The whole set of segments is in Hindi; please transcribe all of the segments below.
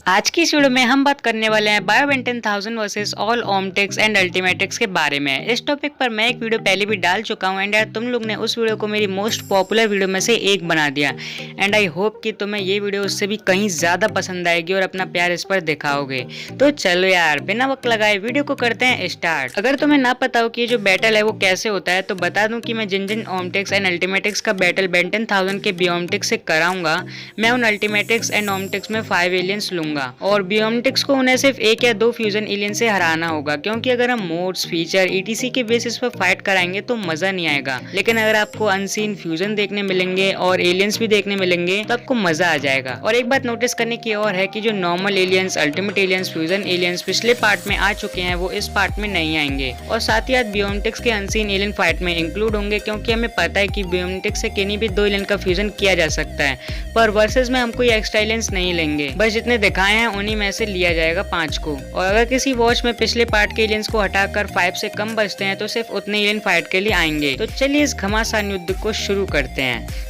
आज की इस वीडियो में हम बात करने वाले हैं बायोवेन 10,000 वर्सेस ऑल ओमटेक्स एंड अल्टीमेटिक्स के बारे में। इस टॉपिक पर मैं एक वीडियो पहले भी डाल चुका हूं एंड यार तुम लोग ने उस वीडियो को मेरी मोस्ट पॉपुलर वीडियो में से एक बना दिया एंड आई होप कि तुम्हें ये वीडियो उससे भी कहीं ज़्यादा पसंद आएगी और अपना प्यार इस पर दिखाओगे। तो चलो यार बिना वक्त लगाए वीडियो को करते हैं स्टार्ट। अगर तुम्हें ना पता हो कि ये जो बैटल है वो कैसे होता है तो बता दूं कि मैं जिन जिन ओमटेक्स एंड अल्टीमेटिक्स का बैटल बेन 10,000 के बियोमटिक्स से कराऊंगा, मैं उन अल्टीमेटिक्स एंड ओमटेक्स में 5 एलियंस लूंगा और बियोमटिक्स को उन्हें सिर्फ एक या दो फ्यूजन एलियन से हराना होगा, क्योंकि अगर हम मोड्स, फीचर, ईटीसी के बेसिस पर फाइट कराएंगे तो मजा नहीं आएगा। लेकिन अगर आपको अनसीन फ्यूजन देखने मिलेंगे और एलियंस भी देखने मिलेंगे तो आपको मजा आ जाएगा। और एक बात नोटिस करने की और है कि जो normal aliens, ultimate aliens, fusion aliens पिछले पार्ट में आ चुके हैं वो इस पार्ट में नहीं आएंगे और साथ ही साथ बियोमटिक्स के अनसीन एलियन फाइट में इंक्लूड होंगे, क्योंकि हमें पता है कि बियोमटिक्स से किन्हीं भी दो एलियन का फ्यूजन किया जा सकता है, पर वर्सेस में हम कोई एक्स्ट्रा एलियंस नहीं लेंगे। बस जितने दिखाए हैं उन्हीं में से लिया जाएगा 5 को। और अगर किसी वॉच में पिछले पार्ट के एलियंस को हटाकर 5 से कम बचते हैं तो सिर्फ उतने एलियन फाइट के लिए आएंगे। तो चलिए इस घमासान युद्ध को शुरू करते हैं।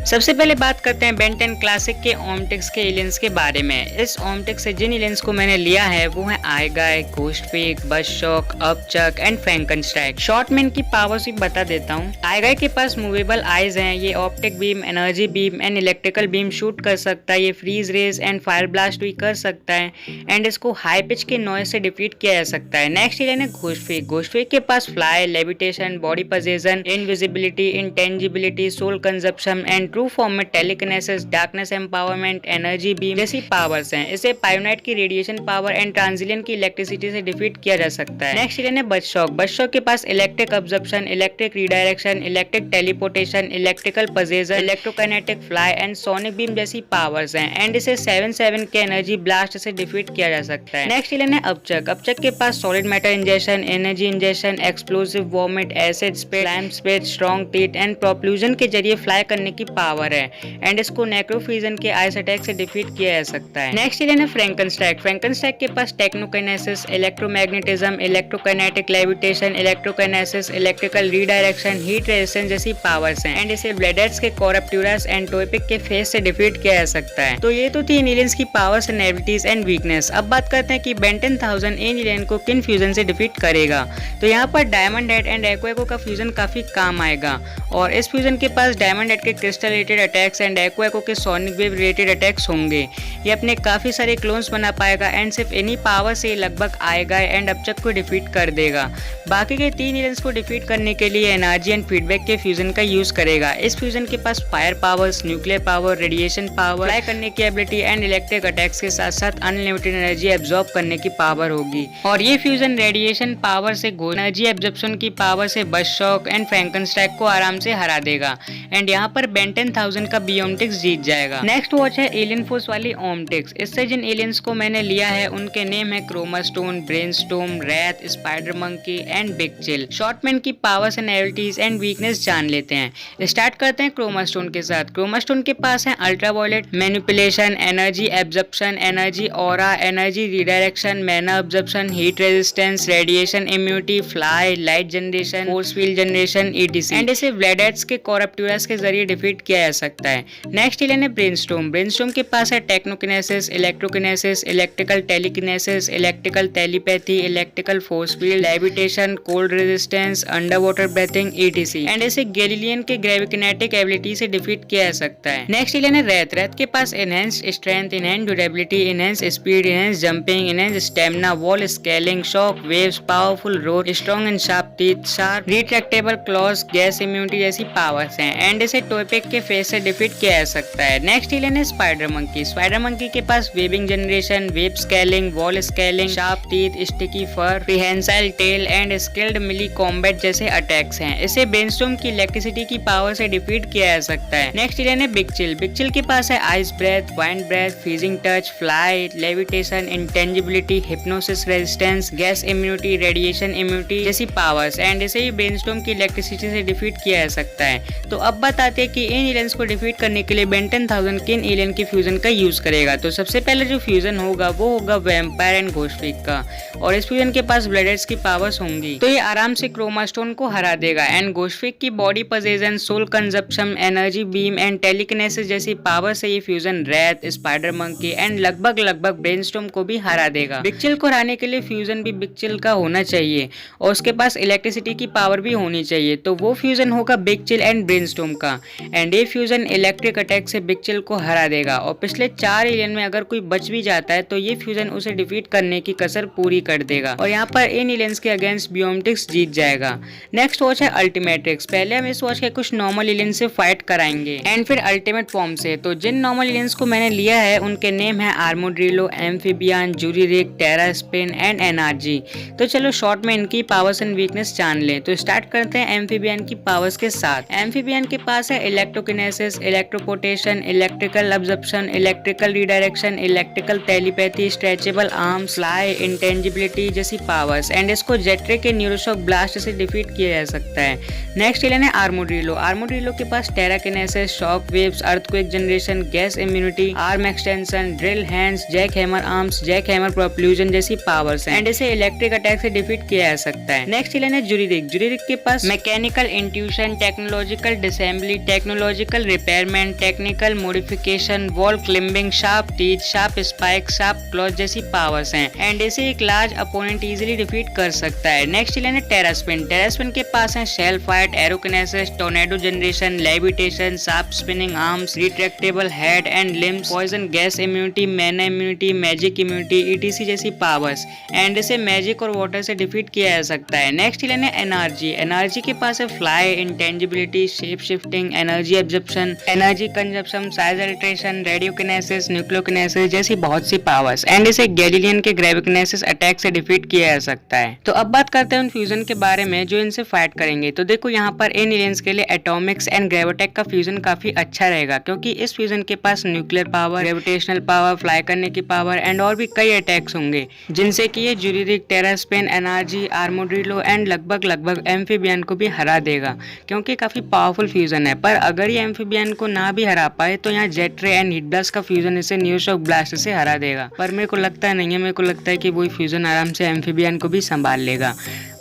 सबसे पहले बात करते हैं बेन 10 क्लासिक के ओमटेक्स के एलियंस के बारे में। इस ओमटेक्स से जिन एलियंस को मैंने लिया है वो है आईगाय, घोस्टपिग, बसशॉक, अपचक एंड फ्रैंकनस्टाइक। शॉर्ट में इनकी पावर्स भी बता देता हूँ। आईगाय के पास मूवेबल आईज हैं, ये optic beam, energy beam and electrical beam shoot कर सकता है, ये freeze rays and fire blast भी कर सकता है एंड इसको हाई पिच के नॉइज से डिफीट किया जा सकता है। नेक्स्ट एलियन है घोस्टपिग। घोस्टपिग के पास fly, levitation, body possession, invisibility, intangibility, soul consumption and true form में telekinesis, darkness empowerment, energy beam जैसी पावर्स हैं। इसे पायोनाइट की रेडिएशन पावर एंड ट्रांजिलियन की इलेक्ट्रिसिटी से डिफीट किया जा सकता है। नेक्स्ट एलियन है बसशॉक। बसशॉक के पास electric absorption, electric redirection, electric teleportation, electrical possession, electrokinetic fly and sonic beam जैसी पावर्स हैं एंड इसे 7/7 के एनर्जी ब्लास्ट से डिफीट किया जा सकता है। नेक्स्ट एलियन है अपचक। अपचक के पास solid matter injection, energy injection, explosive vomit, acid spray, flame spray, strong teeth and propulsion के जरिए फ्लाई करने की पावर है एंड इसको नेक्रोफ्यूजन के आइस अटैक से डिफीट किया जा सकता है। नेक्स्ट एलियन है फ्रैंकनस्टाइक। फ्रैंकनस्टाइक के पास technokinesis, electromagnetism, electrokinetic levitation, electrokinesis, electrical redirection, heat resistance जैसी पावर्स हैं एंड इसे ब्लेडेट्स के कोरप्टूरस एंड टोइपिक के फेस से डिफीट किया जा सकता है। तो ये तो थी इन एलियंस की powers and abilities and weakness. अब बात करते हैं कि बेन 10,000 इन एलियन को किन फ्यूजन से डिफीट करेगा। तो यहाँ पर डायमंड हेड एंड एक्वा का फ्यूजन काफी काम आएगा और इस फ्यूजन के पास डायमंड हेड के crystal related attacks and aqua के सोनिक वेव रिलेटेड अटैक्स होंगे। ये अपने काफी सारे क्लोन्स बना पाएगा एंड सिर्फ इन्हीं पावर से लगभग आएगा एंड अपचक को डिफीट कर देगा। बाकी के 3 एलियंस को डिफीट करने के लिए एनर्जी एंड फीडबैक के फ्यूजन का यूज करेगा। इस फ्यूजन के पास fire powers, nuclear power, radiation power, fly करने की एबिलिटी एंड इलेक्ट्रिक अटैक्स के साथ साथ अनलिमिटेड एनर्जी एब्जॉर्ब करने की पावर होगी। और ये फ्यूजन रेडिएशन पावर से एनर्जी एब्जॉर्प्शन की पावर से बसशॉक एंड फ्रैंकनस्टाइक को आराम से हरा देगा एंड यहाँ पर बेन 10,000 का बियोमटिक्स जीत जाएगा। नेक्स्ट वॉच है एलियन फोर्स वाली ओमटेक्स। इससे जिन एलियंस को मैंने लिया है उनके नेम है Chromastone, Brainstorm, Wraith, spider monkey and Big Chill. Short में इनकी powers and abilities and weakness जान लेते हैं। स्टार्ट करते हैं क्रोमास्टोन के साथ। क्रोमास्टोन के पास है ultraviolet manipulation, energy absorption, energy aura, energy redirection, mana absorption, heat resistance, radiation immunity, fly, light generation, force field generation etc and इसे ब्लेडेट्स के कोरप्टूरस के जरिए डिफीट किया जा सकता है। नेक्स्ट एलियन है ब्रेनस्टॉर्म। ब्रेनस्टॉर्म के पास है technokinesis, electrokinesis, electrical telekinesis, electrical telepathy, electrical force field, levitation, cold resistance, under water breathing etc and इसे गैलीलियन के ग्रेविकिनेटिक एबिलिटी से डिफीट किया जा सकता है। नेक्स्ट एलियन है रैथ। रैथ के पास enhanced strength, enhanced durability, enhanced speed, enhanced jumping, enhanced stamina, wall scaling, shock waves, powerful roar, strong and sharp teeth, sharp retractable clause, gas immunity जैसी पावर्स हैं एंड इसे टोइपिक के फेस से डिफीट किया जा सकता है। नेक्स्ट एलियन है स्पाइडर मंकी। स्पाइडर मंकी के पास webbing generation, web scaling, wall scaling, sharp teeth, sticky fur, prehensile tail and skilled melee combat जैसे अटैक्स हैं। इसे ब्रेनस्टॉर्म की इलेक्ट्रिसिटी की पावर से डिफीट किया जा सकता है। नेक्स्ट एलियन है बिग चिल। बिग चिल के पास है ice breath, wind breath, freezing touch, fly, levitation, intangibility, hypnosis resistance, gas immunity, radiation immunity जैसी पावर्स एंड इसे ही ब्रेनस्टॉर्म की इलेक्ट्रिसिटी से डिफीट किया जा सकता है। तो अब बताते हैं कि इन एलियंस को डिफीट करने के लिए बेन 10,000 किन एलियन के फ्यूजन का यूज करेगा। तो सबसे पहले जो फ्यूजन होगा वो होगा वैम्पायर एंड घोस्टफिक का, और इस फ्यूजन के पास ब्लडेट्स की पावर्स होंगी तो ये आराम से क्रोमास्टोन को हरा देगा। एंड घोस्टफिक की body possession, soul consumption, energy beam and telekinesis जैसी पावर से ये fusion rat, spider monkey and लगभग ब्रेनस्टॉर्म को भी हरा देगा। बिग चिल को हराने के लिए फ्यूजन भी बिग चिल का होना चाहिए और उसके पास इलेक्ट्रिसिटी की पावर भी होनी चाहिए, तो वो फ्यूजन होगा बिग चिल एंड ब्रेनस्टॉर्म का। एंड ये फ्यूजन इलेक्ट्रिक अटैक से बिग चिल को हरा देगा और पिछले 4 एलियन में अगर कोई बच भी जाता है तो ये फ्यूजन उसे डिफीट करने की कसर पूरी कर देगा और यहाँ पर इन एलियंस के अगेंस्ट बियोमटिक्स जीत जाएगा। नेक्स्ट वॉच है अल्टीमेट्रिक्स। पहले हम इस वॉच के कुछ नॉर्मल एलियन से फाइट कराएंगे एंड फिर अल्टीमेट फॉर्म से। तो जिन नॉर्मल एलियंस को मैंने लिया है उनके नेम है आर्मोड्रिलो, एम्फीबियन, जूरीरिक, टेरास्पिन एंड एनआरजी। तो चलो शॉर्ट में इनकी पावर्स एंड वीकनेस जान लें। तो स्टार्ट करते हैं एम्फीबियन की पावर्स के साथ। एम्फीबियन के पास है electrokinesis, electroportation, electrical absorption, electrical redirection, electrical telepathy, stretchable arms, fly, intangibility जैसी पावर्स। एंड इसको जेट्रे के न्यूरोशॉक ब्लास्ट से डिफीट किया जा सकता है। नेक्स्ट एलियन है आर्मोड्रिलो। आर्मोड्रिलो के पास terrakinesis, shock waves, earthquake generation, gas immunity, arm extension, drill hands, jack hammer arms, jack hammer propulsion जैसी पावर्स हैं एंड इसे इलेक्ट्रिक अटैक से डिफीट किया जा सकता है। नेक्स्ट एलियन है जूरीरिक। जूरीरिक के पास mechanical intuition, technological disassembly, technological repairment, technical modification, wall climbing, sharp teeth, sharp spike, sharp claws जैसी पावर्स हैं एंड इसे एक लार्ज अपोनेंट इजीली डिफीट कर सकता है। नेक्स्ट एलियन है टेरास्पिन। टेरास्पिन के पास है shell fight, aerokinesis, tornado generation, levitation, sharp spinning arms, retractable head and limbs, poison gas immunity, mana immunity, magic immunity etc जैसी पावर्स एंड इसे मैजिक और वाटर से डिफीट किया जा सकता है। नेक्स्ट एलियन है एनर्जी। एनर्जी के पास है fly, intangibility, shape shifting, energy absorption, energy consumption, size alteration, radiokinesis, nucleokinesis जैसी बहुत सी पावर्स एंड इसे गैलीलियन के ग्रेविकिनेसिस अटैक से डिफीट किया जा सकता है। तो अब बात करते हैं उन फ्यूजन के बारे में जो इनसे फाइट करेंगे। तो देखो यहाँ पर इन एलियंस के लिए एटॉमिक्स एंड ग्रेविटेक का फ्यूजन काफी अच्छा रहेगा क्योंकि इस फ्यूजन के पास nuclear power, gravitational power, fly करने की पावर एंड और भी कई अटैक्स होंगे जिनसे कि ये जूरीरिक, टेरास्पिन, एनर्जी, आर्मोड्रिलो एंड लगभग एम्फीबियन को भी हरा देगा क्योंकि काफी पावरफुल फ्यूजन है। पर अगर ये एम्फीबियन को ना भी हरा पाए तो यहाँ जेट्रे एंड हिटब्लास्ट का फ्यूजन इसे न्यूरोशॉक ब्लास्ट से हरा देगा। पर मेरे को लगता नहीं है, मेरे को लगता है कि वही फ्यूजन आराम से एम्फीबियन को भी संभाल लेगा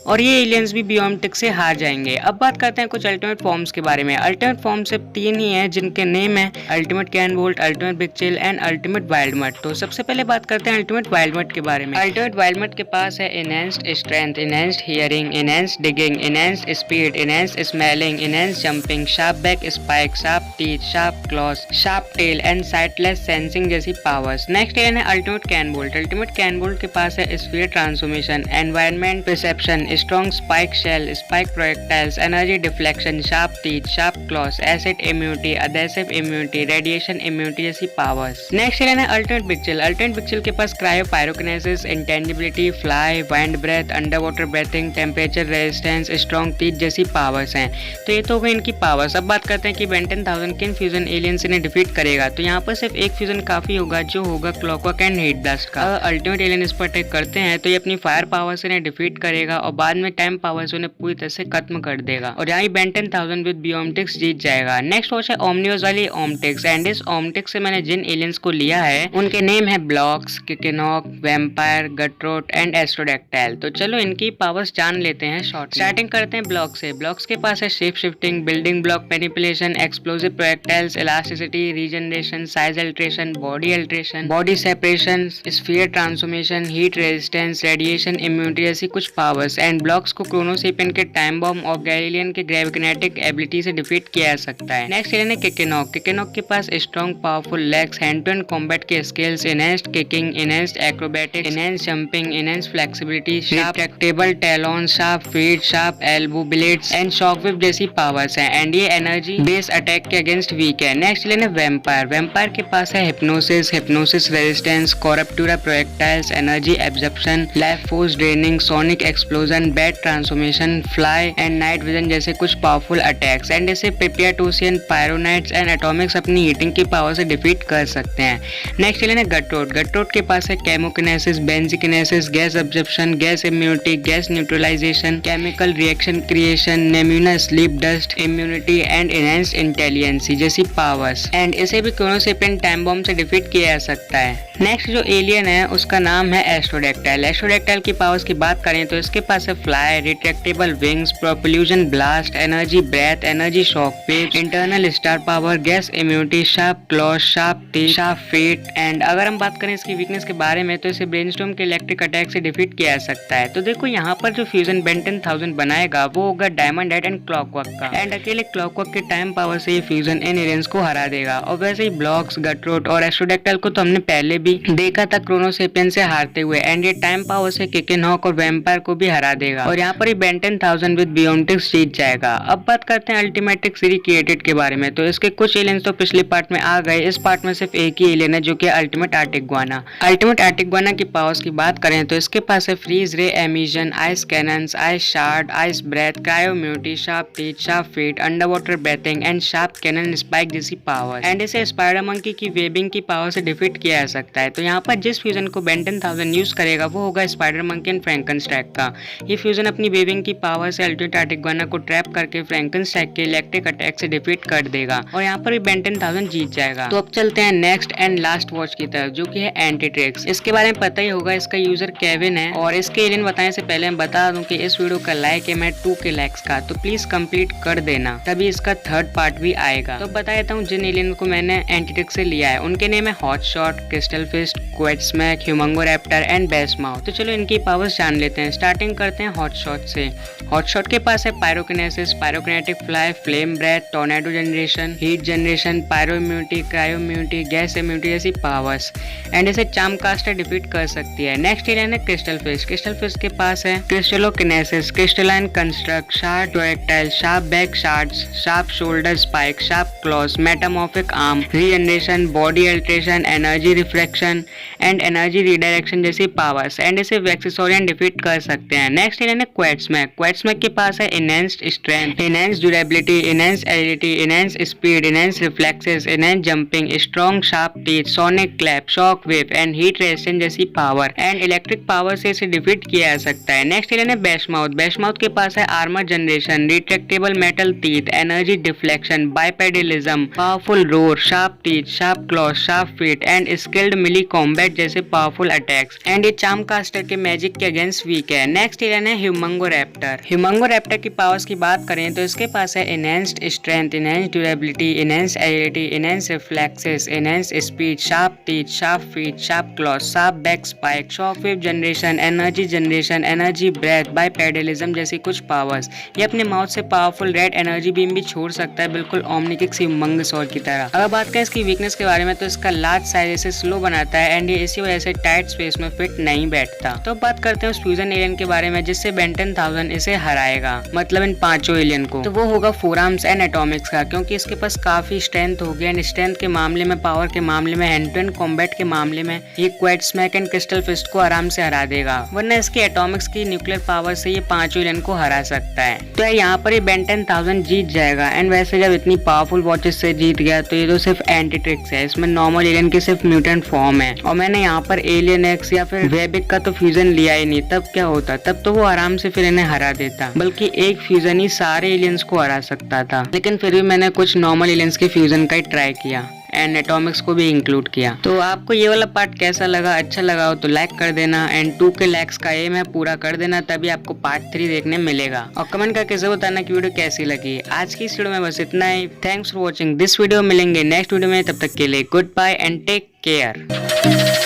और ये एलियंस भी बियोमटिक से हार जाएंगे। अब बात करते हैं कुछ अल्टीमेट फॉर्म्स के बारे में। अल्टीमेट फॉर्म सिर्फ 3 ही हैं जिनके नेम है ultimate Cannonbolt, ultimate Big Chill and ultimate Wildmutt. तो सबसे पहले बात करते हैं अल्टीमेट वाइल्डमट के बारे में। अल्टीमेट वाइल्डमट के पास है enhanced strength, enhanced hearing, enhanced digging, enhanced speed, enhanced smelling, enhanced jumping, sharp back spike, sharp teeth, sharp claws, sharp tail and sightless sensing जैसी पावर्स। नेक्स्ट एलियन है अल्टीमेट कैनवोल्ट। अल्टीमेट कैनवोल्ट के पास है sphere transformation, environment perception, strong spike shell, spike projectiles, energy deflection, sharp teeth, sharp claws, acid immunity, adhesive immunity, radiation immunity जैसी पावर्स। नेक्स्ट एलियन है Ultimate Big Chill. Ultimate Big Chill के पास cryo pyrokinesis, intangibility, fly, wind breath, under water breathing, temperature resistance, strong teeth जैसी पावर्स हैं। तो ये तो हो गई इनकी पावर्स। अब बात करते हैं कि बेन 10,000 किन फ्यूजन एलियंस इन्हें डिफीट करेगा। तो यहाँ पर सिर्फ एक फ्यूजन काफी होगा जो होगा क्लॉकवर्क एंड हिटब्लास्ट का। अल्टीमेट एलियन इस पर अटैक करते हैं तो ये अपनी फायर पावर से इन्हें डिफीट करेगा और बाद में टाइम पावर से उन्हें पूरी तरह से खत्म कर देगा और यहाँ बेन 10,000 विद बियोमटिक्स जीत जाएगा। नेक्स्ट वॉच है ओमनियोज वाली ओमटिक्स एंड इस ओमटिक्स से मैंने जिन एलियंस को लिया है उनके नेम है ब्लॉक्स, किकेनॉक, वैम्पायर, गट्रोट एंड एस्ट्रोडैक्टाइल। तो चलो इनकी पावर्स जान लेते हैं शॉर्ट। स्टार्टिंग करते हैं ब्लॉक से। ब्लॉक्स के पास है shape shifting, building block manipulation, explosive projectiles, elasticity, regeneration, size alteration, body separation, sphere transformation, heat resistance, radiation immunity जैसी कुछ पावर्स। एंड ब्लॉक्स को क्रोनोसेपियन के टाइम बॉम्ब और गैलीलियन के ग्रेविकिनेटिक एबिलिटी से डिफीट किया जा सकता है। नेक्स्ट एलियन है किकेनॉक। किकेनॉक के पास strong powerful legs, hand to hand combat के skills, enhanced kicking, enhanced acrobatics, enhanced jumping, enhanced flexibility, sharp tractable talon, sharp feet, sharp elbow blades and shockwave जैसी पावर्स हैं एंड ये एनर्जी बेस अटैक के अगेंस्ट वीक है। नेक्स्ट एलियन है वैम्पायर। वैम्पायर के पास है hypnosis resistance, Corruptura projectiles, energy absorption, life force draining, sonic explosion, vision, bat transformation, fly and night vision जैसे कुछ पावरफुल अटैक्स। एंड इसे पिपियाटोसियन, पायरोनाइट्स एंड एटॉमिक्स अपनी हीटिंग की पावर से डिफीट कर सकते हैं। नेक्स्ट एलियन है गटरोड। गटरोड के पास है chemokinesis, benzikinesis, gas absorption, gas immunity, gas neutralization, chemical reaction creation, Nemuina sleep dust, immunity and enhanced intelligency जैसी पावर्स। एंड इसे भी क्रोनोसेपियन टाइम बॉम्ब से डिफीट किया जा सकता है। नेक्स्ट जो एलियन है उसका नाम है एस्ट्रोडेक्टाइल। एस्ट्रोडेक्टाइल की पावर्स की बात करें तो इसके पास है fly, retractable wings, propulsion blast, energy breath, energy shock wave, internal star power, gas immunity, sharp claws, sharp teeth, sharp feet. And अगर हम बात करें इसकी वीकनेस के बारे में तो इसे ब्रेनस्टॉर्म के इलेक्ट्रिक अटैक से डिफीट किया जा सकता है। तो देखो यहाँ पर जो फ्यूजन बेन 10,000 बनाएगा वो होगा डायमंड हेड एंड क्लॉकवर्क का। एंड अकेले क्लॉकवर्क के टाइम पावर से ये फ्यूजन इन एलियंस को हरा देगा। और वैसे ही ब्लॉक्स, गटरोड और एस्ट्रोडेक्टाइल को तो हमने पहले भी देखा था क्रोनोसेपियन से हारते हुए। एंड ये टाइम पावर से किकन हॉक और वैम्पायर को भी हरा देगा। और यहाँ पर ही बेन 10,000 विद बियोनिक्स जीत जाएगा। अब बात करते हैं अल्टीमेट्रिक सीरीज क्रिएटेड के बारे में। तो इसके कुछ एलियंस तो पिछले पार्ट में आ गए। इस पार्ट में सिर्फ एक ही एलियन है जो कि अल्टीमेट आर्टिग्वाना। अल्टीमेट आर्टिग्वाना की पावर्स की बात करें तो इसके पास है freeze ray emission, ice cannons, ice shard, ice breath, cryo immunity, sharp teeth, sharp feet, under water breathing and sharp cannon spike जैसी पावर। एंड इसे स्पाइडर मंकी की वेबिंग की पावर से डिफीट किया जा सकता है। तो यहाँ पर जिस फ्यूजन को बेन 10,000 यूज करेगा वो होगा स्पाइडर मंकी एंड फ्रैंकनस्टैक का। ये फ्यूजन अपनी वेबिंग की पावर से अल्टीमेट आर्टिग्वाना को ट्रैप करके फ्रैंकनस्टैक के इलेक्ट्रिक अटैक से डिफीट कर देगा और यहाँ पर भी बेन 10,000 जीत जाएगा। तो अब चलते हैं नेक्स्ट एंड लास्ट वॉच की तरफ जो कि है एंटीट्रिक्स। इसके बारे में पता ही होगा, इसका यूजर केविन है। और इसके एलियन बताने से पहले मैं बता दूं कि इस वीडियो का लाइक है मैं 2K लाइक्स का, तो प्लीज कंप्लीट कर देना तभी इसका थर्ड पार्ट भी आएगा। तो बता देता हूँ जिन एलियन को मैंने एंटीट्रिक्स से लिया है उनके नेम है हॉटशॉट, क्रिस्टल फिस्ट, क्वेट्समैक, ह्यूमंगोरैप्टर एंड बेसमाउथ। तो चलो इनकी पावर्स जान लेते हैं। स्टार्टिंग करते हैं हॉटशॉट से। हॉटशॉट के पास है pyrokinesis, pyrokinetic fly, flame breath, tornado generation, heat generation, pyro immunity, cryo immunity, gas immunity जैसी पावर्स। एंड इसे चार्मकास्टर डिफीट कर सकती है। नेक्स्ट एलियन है क्रिस्टल फिश। क्रिस्टल फिश के पास है crystallokinesis, crystalline construct, sharp projectile, sharp back shards, sharp shoulder spike, sharp claws, metamorphic arm, regeneration, body alteration, energy reflection and energy redirection जैसी पावर्स। एंड इसे वैक्सीसोरियन डिफीट कर सकते हैं। नेक्स्ट एलियन है क्वेट्समैक। क्वेट्समैक के पास है enhanced strength, enhanced durability, enhanced agility, enhanced speed, enhanced reflexes, enhanced jumping, strong sharp teeth, sonic clap, shock wave and heat resistance जैसी पावर। एंड इलेक्ट्रिक पावर से इसे डिफीट किया जा सकता है। नेक्स्ट एलियन है बेसमाउथ। बेसमाउथ के पास है armour generation, retractable metal teeth, energy deflection, bipedalism, powerful roar, sharp teeth, sharp claws, sharp feet and skilled melee combat जैसे पावरफुल अटैक्स। एंड ये चार्मकास्टर के मैजिक के अगेंस्ट वीक है। नेक्स्ट एलियन है ह्यूमंगोरैप्टर। ह्यूमंगोरैप्टर की पावर्स की बात करें तो इसके पास है enhanced strength, enhanced durability, enhanced agility, enhanced reflexes, enhanced speed, sharp teeth, sharp feet, sharp claws, sharp back spike, shock wave generation, generation, energy breath, bipedalism जैसी कुछ पावर्स। ये अपने माउथ से पावरफुल रेड एनर्जी बीम भी छोड़ सकता है, बिल्कुल ओमनिकिक्स ह्यूमंगसौर की तरह। अगर बात करें इसकी वीकनेस के बारे में तो इसका लार्ज साइज इसे स्लो बनाता है एंड ये इसी वजह से टाइट स्पेस में फिट नहीं बैठता। तो बात करते हैं उस फ्यूजन एलियन के बारे में जिससे बेन 10,000 इसे हराएगा, मतलब इन पांचों एलियन को। तो वो होगा फोरआर्म्स एंड एटॉमिक्स का, क्योंकि इसके पास काफी स्ट्रेंथ होगी एंड स्ट्रेंथ के मामले में, पावर के मामले में, हैंड टू हैंड कॉम्बैट के मामले में ये क्वेट्समैक एंड क्रिस्टल फिस्ट को आराम से हरा देगा। वरना इसकी एटॉमिक्स की न्यूक्लियर पावर से ये पांचों एलियन को हरा सकता है। तो यहाँ पर ये बेन 10,000 जीत जाएगा। एंड वैसे जब इतनी पावरफुल वॉचेस से जीत गया तो ये तो सिर्फ एंटीट्रिक्स है, इसमें नॉर्मल एलियन की सिर्फ म्यूटेंट फॉर्म है। और मैंने यहाँ पर एलियन एक्स या फिर वेबिक का तो फ्यूजन लिया ही नहीं, तब क्या होता, तब तो वो आराम से फिर इन्हें हरा देता, बल्कि एक फ्यूजन ही सारे एलियंस को हरा सकता था। लेकिन फिर भी मैंने कुछ नॉर्मल एलियंस के फ्यूजन का ही ट्राई किया एंड एटॉमिक्स को भी इंक्लूड किया। तो आपको ये वाला पार्ट कैसा लगा, अच्छा लगा हो तो लाइक कर देना एंड 2K लाइक्स का एम है पूरा कर देना, तभी आपको पार्ट 3 देखने मिलेगा। और कमेंट करके जरूर बताना कि वीडियो कैसी लगी। आज की इस वीडियो में बस इतना ही। Thanks for watching this video. मिलेंगे नेक्स्ट वीडियो में, तब तक के लिए goodbye and take care.